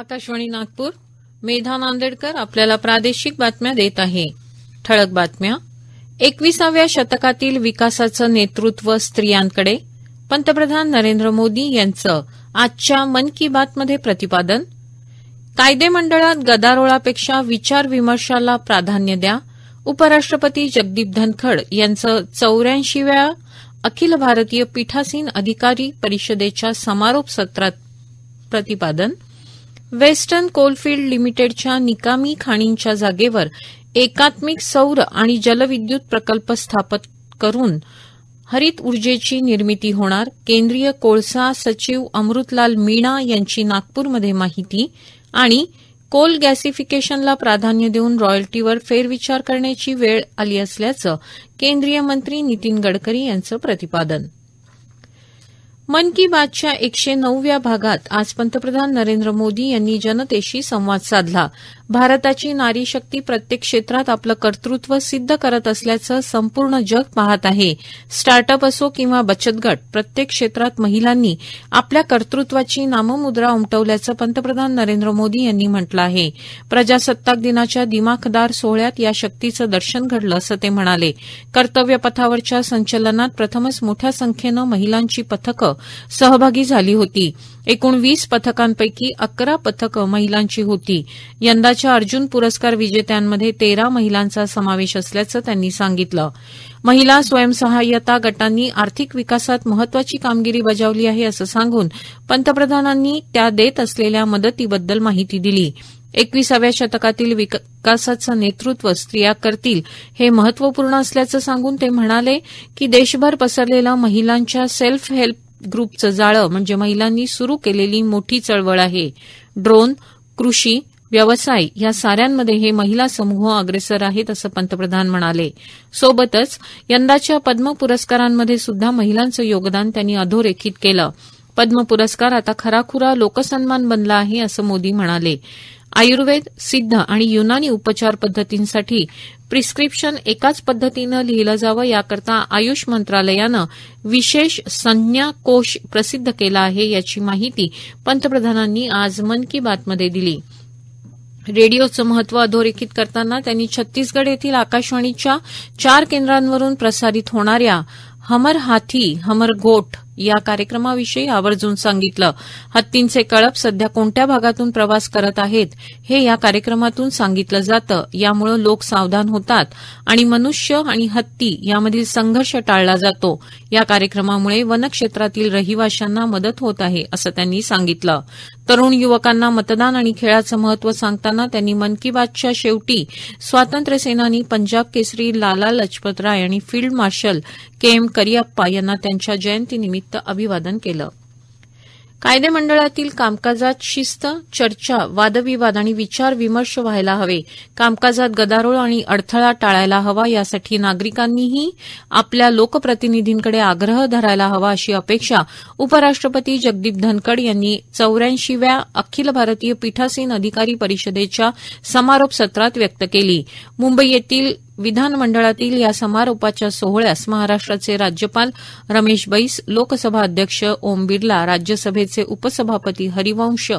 आकाशवाणी नागपूर. मेधा नांदेडकर आपल्याला प्रादेशिक बातम्या देत आहे. ठळक बातम्या. 21व्या शतकातील विकासाचं नेतृत्व स्त्रियांकडे, पंतप्रधान नरेंद्र मोदी यांचं आजच्या मन की बातमध्ये प्रतिपादन. कायदेमंडळात गदारोळापेक्षा विचारविमर्शाला प्राधान्य द्या, उपराष्ट्रपती जगदीप धनखड यांचं 84व्या अखिल भारतीय पीठासीन अधिकारी परिषदेच्या समारोप सत्रात प्रतिपादन. वेस्टर्न कोलफिल्ड लिमिटेडच्या निकामी खाणींच्या जागेवर एकात्मिक सौर आणि जलविद्युत प्रकल्प स्थापित करून हरित ऊर्जेची निर्मिती होणार, केंद्रीय कोळसा सचिव अमृतलाल मीणा यांची नागपूरमध्ये माहिती. आणि कोल गॅसिफिकेशनला प्राधान्य देऊन रॉयल्टीवर फेरविचार करण्याची वेळ आली असल्याचं केंद्रीय मंत्री नितीन गडकरी यांचं प्रतिपादन. मन की बातच्या 109व्या भागात आज पंतप्रधान नरेंद्र मोदी यांनी जनतेशी संवाद साधला. भारताची नारी शक्ती प्रत्येक क्षेत्रात आपलं कर्तृत्व सिद्ध करत असल्याचं संपूर्ण जग पाहत आहे. स्टार्टअप असो किंवा बचत गट, प्रत्येक क्षेत्रात महिलांनी आपल्या कर्तृत्वाची नाममुद्रा उमटवल्याचं पंतप्रधान नरेंद्र मोदी यांनी म्हटलं आहे. प्रजासत्ताक दिनाच्या दिमाखदार सोहळ्यात या शक्तीचं दर्शन घडलं असं ते म्हणाले. कर्तव्यपथावरच्या संचलनात प्रथमच मोठ्या संख्येनं महिलांची पथकं सहभागी झाली होती. एकूण 20 पथकांपैकी 11 पथकं महिलांची होती. यंदाच्या अर्जुन पुरस्कार विजेत्यांमध्ये 13 महिलांचा समावेश असल्याचं त्यांनी सांगितलं. महिला स्वयंसहाय्यता गटांनी आर्थिक विकासात महत्वाची कामगिरी बजावली आहे असं सांगून पंतप्रधानांनी त्या देत असलेल्या मदतीबद्दल माहिती दिली. 21व्या शतकातील विकासाचं नेतृत्व स्त्रिया करतील हे महत्वपूर्ण असल्याचं सांगून ते म्हणाले की देशभर पसरलेलं महिलांच्या सेल्फ हेल्प ग्रुपचं जाळं म्हणजे महिलांनी सुरू केलेली मोठी चळवळ आहे. ड्रोन, कृषी, व्यवसाय या साऱ्यांमध्ये हे महिला समूह अग्रेसर आहेत असं पंतप्रधान म्हणाले. सोबतच यंदाच्या पद्म पुरस्कारांमध्ये सुद्धा महिलांचं योगदान त्यांनी अधोरेखित केलं. पद्म पुरस्कार आता खराखुरा लोकसन्मान बनला आहे असं मोदी म्हणाले. आयुर्वेद, सिद्ध आणि युनानी उपचार पद्धतींसाठी प्रिस्क्रिप्शन एकाच पद्धतीनं लिहिलं जावं याकरता आयुष मंत्रालयानं विशेष संज्ञा कोश प्रसिद्ध केला आहे याची माहिती पंतप्रधानांनी आज मन की बातमध्ये दिली. रेडिओचं महत्व अधोरेखित करताना त्यांनी छत्तीसगड येथील आकाशवाणीच्या 4 केंद्रांवरून प्रसारित होणाऱ्या हमर हाथी हमर गोठ या कार्यक्रमाविषयी आवर्जून सांगितलं. हत्तींचे कळप सध्या कोणत्या भागातून प्रवास करत आहेत हे या कार्यक्रमातून सांगितलं जातं. यामुळे लोक सावधान होतात आणि मनुष्य आणि हत्ती यामधील संघर्ष टाळला जातो. या कार्यक्रमामुळे वनक्षेत्रातील रहिवाशांना मदत होत आहे असं त्यांनी सांगितलं. तरुण युवकांना मतदान आणि खेळाचं महत्व सांगताना त्यांनी मन की बातच्या शेवटी स्वातंत्र्यसेनानी पंजाब केसरी लाला लजपत राय आणि फील्ड मार्शल के.एम. करियप्पा यांना त्यांच्या जयंतीनिमित्त अभिवादन केलं. कायदेमंडळातील कामकाजात शिस्त, चर्चा, वादविवाद आणि विचारविमर्श व्हायला हवे. कामकाजात गदारोळ आणि अडथळा टाळायला हवा. यासाठी नागरिकांनीही आपल्या लोकप्रतिनिधींकडे आग्रह धरायला हवा अशी अपेक्षा उपराष्ट्रपती जगदीप धनखड यांनी 84व्या अखिल भारतीय पीठासीन अधिकारी परिषदेच्या समारोप सत्रात व्यक्त केली. मुंबई येथील विधानमंडळातील या समारोपाच्या सोहळ्यास महाराष्ट्राचे राज्यपाल रमेश बैस, लोकसभा अध्यक्ष ओम बिर्ला, राज्यसभेचे उपसभापती हरिवंश,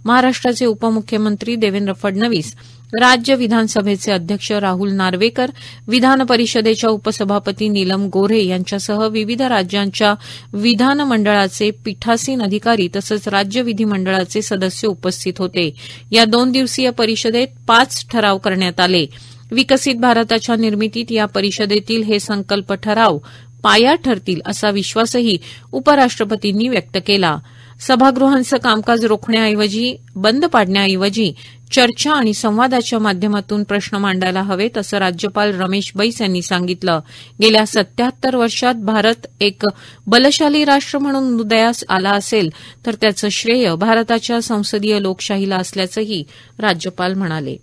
महाराष्ट्राचे उपमुख्यमंत्री देवेंद्र फडणवीस, राज्य विधानसभेचे अध्यक्ष राहुल नार्वेकर, विधान परिषदेच्या उपसभापती नीलम गोऱ्हे यांच्यासह विविध राज्यांच्या विधानमंडळाचे पीठासीन अधिकारी तसंच राज्य विधिमंडळाचे सदस्य उपस्थित होते. या 2 दिवसीय परिषदेत 5 ठराव करण्यात आले. विकसित भारताच्या निर्मितीत या परिषदेतील हे संकल्प ठराव पाया ठरतील असा विश्वासही उपराष्ट्रपतींनी व्यक्त केला. सभागृहांचं कामकाज रोखण्याऐवजी, बंद पाडण्याऐवजी चर्चा आणि संवादाच्या माध्यमातून प्रश्न मांडायला हवेत असं राज्यपाल रमेश बैस यांनी सांगितलं. गेल्या 77 वर्षात भारत एक बलशाली राष्ट्र म्हणून उदयास आला असेल तर त्याचं श्रेय भारताच्या संसदीय लोकशाहीला असल्याचंही राज्यपाल म्हणाले.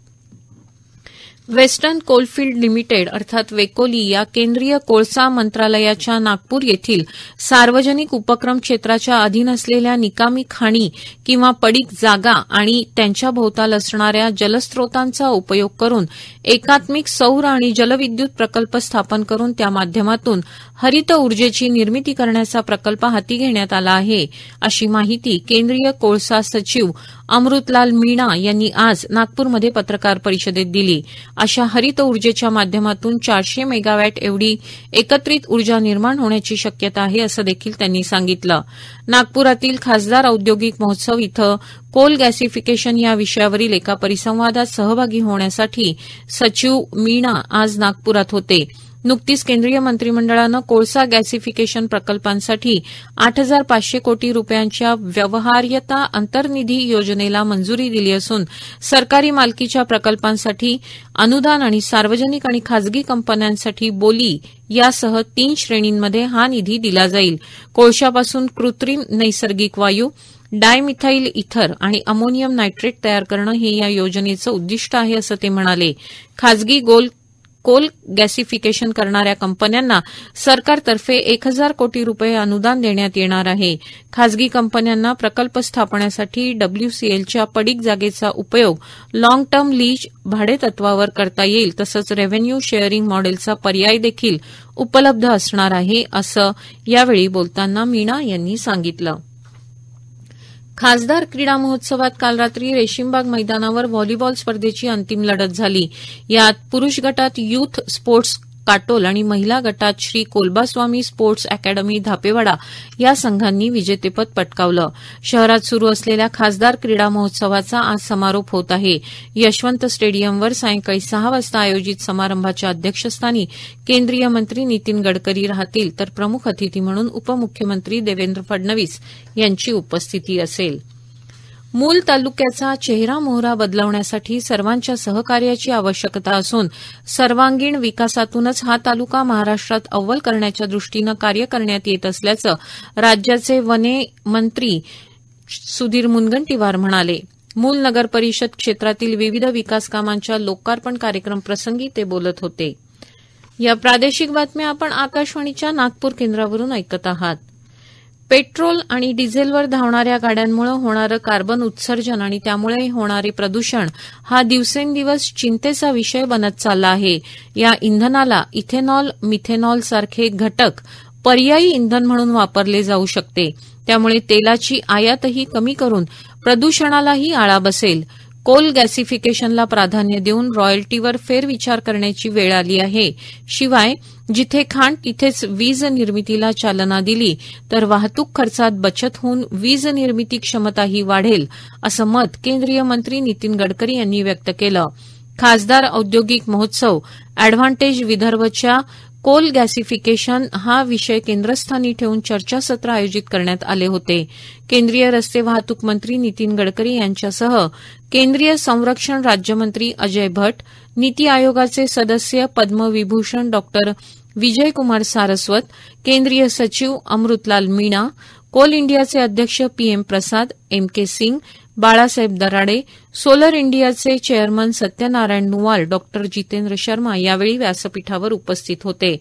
वेस्टर्न कोलफिल्ड लिमिटेड अर्थात वेकोली या केंद्रीय कोळसा मंत्रालयाच्या नागपूर येथील सार्वजनिक उपक्रम क्षेत्राच्या अधीन असलेल्या निकामी खाणी किंवा पडीक जागा आणि त्यांच्या भोवताल असणाऱ्या जलस्रोतांचा उपयोग करून एकात्मिक सौर आणि जलविद्युत प्रकल्प स्थापन करून त्या माध्यमातून हरित ऊर्जेची निर्मिती करण्याचा प्रकल्प हाती घेण्यात आला आहे, अशी माहिती केंद्रीय कोळसा सचिव अमृतलाल मीणा यांनी आज नागपूरमध्ये पत्रकार परिषदेत दिली. अशा हरित ऊर्जेच्या माध्यमातून 400 मेगावॅट एवढी एकत्रित ऊर्जा निर्माण होण्याची शक्यता आहे, असं देखील त्यांनी सांगितलं. नागपुरातील खासदार औद्योगिक महोत्सव इथं कोल गॅसिफिकेशन या विषयावरील एका परिसंवादात सहभागी होण्यासाठी सचिव मीणा आज नागपुरात होते. नुकतीच केंद्रीय मंत्रिमंडळानं कोळसा गॅसिफिकेशन प्रकल्पांसाठी 8,500 कोटी रुपयांच्या व्यवहार्यता अंतर्निधी योजनेला मंजुरी दिली असून सरकारी मालकीच्या प्रकल्पांसाठी अनुदान आणि सार्वजनिक आणि खाजगी कंपन्यांसाठी बोली यासह 3 श्रेणींमध्ये हा निधी दिला जाईल. कोळशापासून कृत्रिम नैसर्गिक वायू, डायमिथाइल इथर आणि अमोनियम नायट्रेट तयार करणं हे या योजनेचं उद्दिष्ट आहे, असं ते म्हणाले. खाजगी कोल गॅसिफिकेशन करणाऱ्या कंपन्यांना सरकारतर्फे 1,000 कोटी रुपये अनुदान देण्यात येणार आहे. खाजगी कंपन्यांना प्रकल्प स्थापण्यासाठी डब्ल्यूसीएलच्या पडीक जागेचा उपयोग लाँग टर्म लीज भाडेतत्वावर करता येईल, तसंच रेव्हेन्यू शेअरिंग मॉडेलचा पर्याय देखील उपलब्ध असणार आहे, असं यावेळी बोलताना मीणा यांनी सांगितलं. खासदार क्रीडा महोत्सवात काल रात्री रेशीमबाग मैदानावर व्हॉलीबॉल स्पर्धेची अंतिम लढत झाली. यात पुरुष गटात युथ स्पोर्ट्स काटोल आणि महिला गटात श्री कोलबास्वामी स्पोर्ट्स अकॅडमी धापेवाडा या संघांनी विजेतेपद पटकावलं. शहरात सुरू असलेल्या खासदार क्रीडा महोत्सवाचा आज समारोप होत आहे. यशवंत स्टेडियमवर सायंकाळी 6 वाजता आयोजित समारंभाच्या अध्यक्षस्थानी केंद्रीय मंत्री नितीन गडकरी राहतील, तर प्रमुख अतिथी म्हणून उपमुख्यमंत्री देवेंद्र फडणवीस यांची उपस्थिती असेल. मूल तालुक्याचा चेहरा मोहरा बदलवण्यासाठी सर्वांच्या सहकार्याची आवश्यकता असून सर्वांगीण विकासातूनच हा तालुका महाराष्ट्रात अव्वल करण्याच्या दृष्टीनं कार्य करण्यात येत असल्याचं राज्याचे वने मंत्री सुधीर मुनगंटीवार म्हणाले. मूल नगर परिषद क्षेत्रातील विविध विकास कामांच्या लोकार्पण कार्यक्रम प्रसंगी ते बोलत होते. या प्रादेशिक बातम्या आपण आकाशवाणीच्या नागपूर केंद्रावरून ऐकत आहात. पेट्रोल आणि डिझेलवर धावणाऱ्या गाड्यांमुळे होणारं कार्बन उत्सर्जन आणि त्यामुळे होणारे प्रदूषण हा दिवसेंदिवस चिंतेचा विषय बनत चालला आहे. या इंधनाला इथेनॉल, मिथेनॉल सारखे घटक पर्यायी इंधन म्हणून वापरले जाऊ शकते. त्यामुळे तेलाची आयातही कमी करून प्रदूषणालाही आळा बसेल. कोल गॅसिफिकेशनला प्राधान्य देऊन रॉयल्टीवर फेरविचार करण्याची वेळ आली आहे. शिवाय जिथे खाण तिथेच वीज निर्मितीला चालना दिली तर वाहतूक खर्चात बचत होऊन वीज निर्मिती क्षमताही वाढेल, असं मत केंद्रीय मंत्री नितीन गडकरी यांनी व्यक्त केलं. खासदार औद्योगिक महोत्सव अॅडव्हान्टेज विदर्भच्या कोल गॅसिफिकेशन हा विषय केंद्रस्थानी ठेवून चर्चासत्र आयोजित करण्यात आले होते. केंद्रीय रस्ते वाहतूक मंत्री नितीन गडकरी यांच्यासह केंद्रीय संरक्षण राज्यमंत्री अजय भट्ट, नीती आयोगाचे सदस्य पद्मविभूषण डॉ. विजयकुमार सारस्वत, केंद्रीय सचिव अमृतलाल मीणा, कोल इंडियाचे अध्यक्ष पीएम प्रसाद, एम.के. सिंग, बाळासाहेब दराडे, सोलर इंडियाचे चेअरमन सत्यनारायण नुवाल, डॉ. जितेंद्र शर्मा यावेळी व्यासपीठावर उपस्थित होते.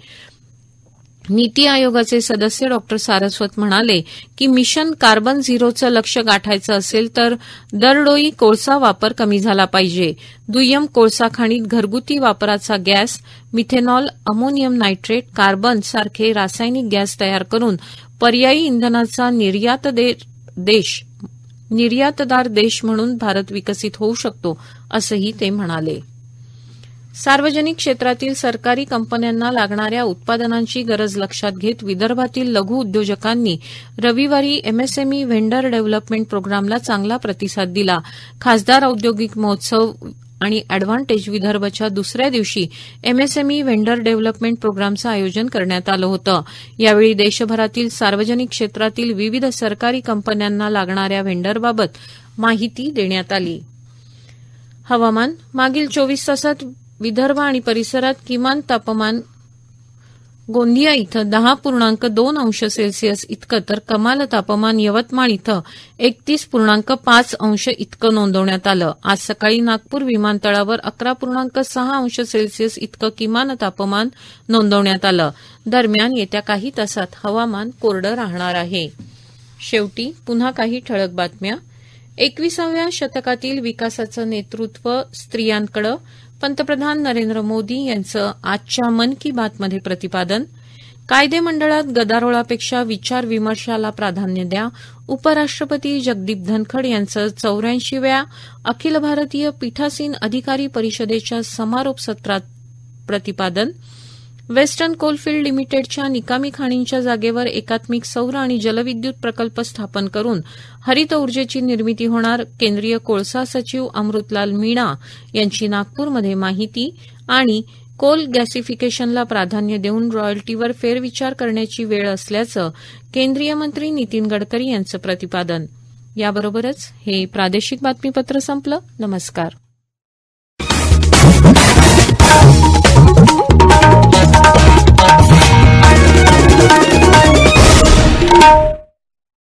नीती आयोगाचे सदस्य डॉ. सारस्वत म्हणाले की मिशन कार्बन झिरोचं लक्ष्य गाठायचं असेल तर दरडोई कोळसा वापर कमी झाला पाहिजे. दुय्यम कोळसा खाणीत घरगुती वापराचा gas, methanol, ammonium nitrate, carbon सारखे रासायनिक गॅस तयार करून पर्यायी इंधनाचा निर्यातदार देश म्हणून भारत विकसित होऊ शकतो, असंही ते म्हणाले. सार्वजनिक क्षेत्रातील सरकारी कंपन्यांना लागणाऱ्या उत्पादनांची गरज लक्षात घेत विदर्भातील लघु उद्योजकांनी रविवारी एमएसएमई व्हेंडर डेव्हलपमेंट प्रोग्रामला चांगला प्रतिसाद दिला. खासदार औद्योगिक महोत्सव आणि अॅडव्हान्टेज विदर्भच्या दुसऱ्या दिवशी एमएसएमई व्हेंडर डेव्हलपमेंट प्रोग्रामचं आयोजन करण्यात आलं होतं. यावेळी देशभरातील सार्वजनिक क्षेत्रातील विविध सरकारी कंपन्यांना लागणाऱ्या व्हेंडरबाबत माहिती देण्यात आली. हवामान. मागील 24 तासात विदर्भ आणि परिसरात किमान तापमान गोंदिया इथं 10.2 अंश सेल्सिअस इतकं तर कमाल तापमान यवतमाळ इथं 31.5 अंश इतकं नोंदवण्यात आलं. आज सकाळी नागपूर विमानतळावर 11.6 अंश सेल्सिअस इतकं किमान तापमान नोंदवण्यात आलं. दरम्यान येत्या काही तासात हवामान कोरडं राहणार आहे. शेवटी पुन्हा काही ठळक बातम्या. 21व्या शतकातील विकासाचं नेतृत्व स्त्रियांकडे, पंतप्रधान नरेंद्र मोदी यांचं आजच्या मन की बातमध्ये प्रतिपादन. कायदे मंडळात गदारोळापेक्षा विचार विमर्शाला प्राधान्य द्या. उपराष्ट्रपती जगदीप धनखड यांचं 84व्या अखिल भारतीय पीठासीन अधिकारी परिषदेच्या समारोप सत्रात प्रतिपादन. वेस्टर्न कोलफिल्ड लिमिटेडच्या निकामी खाणींच्या जागेवर एकात्मिक सौर आणि जलविद्युत प्रकल्प स्थापन करून हरित ऊर्जेची निर्मिती होणार. केंद्रीय कोळसा सचिव अमृतलाल मीणा यांची नागपूरमध्ये माहिती. आणि कोल गॅसिफिकेशनला प्राधान्य देऊन रॉयल्टीवर फेरविचार करण्याची वेळ असल्याचं केंद्रीय मंत्री नितीन गडकरी यांचं प्रतिपादन. याबरोबरच हे प्रादेशिक बातमीपत्र संपलं. नमस्कार.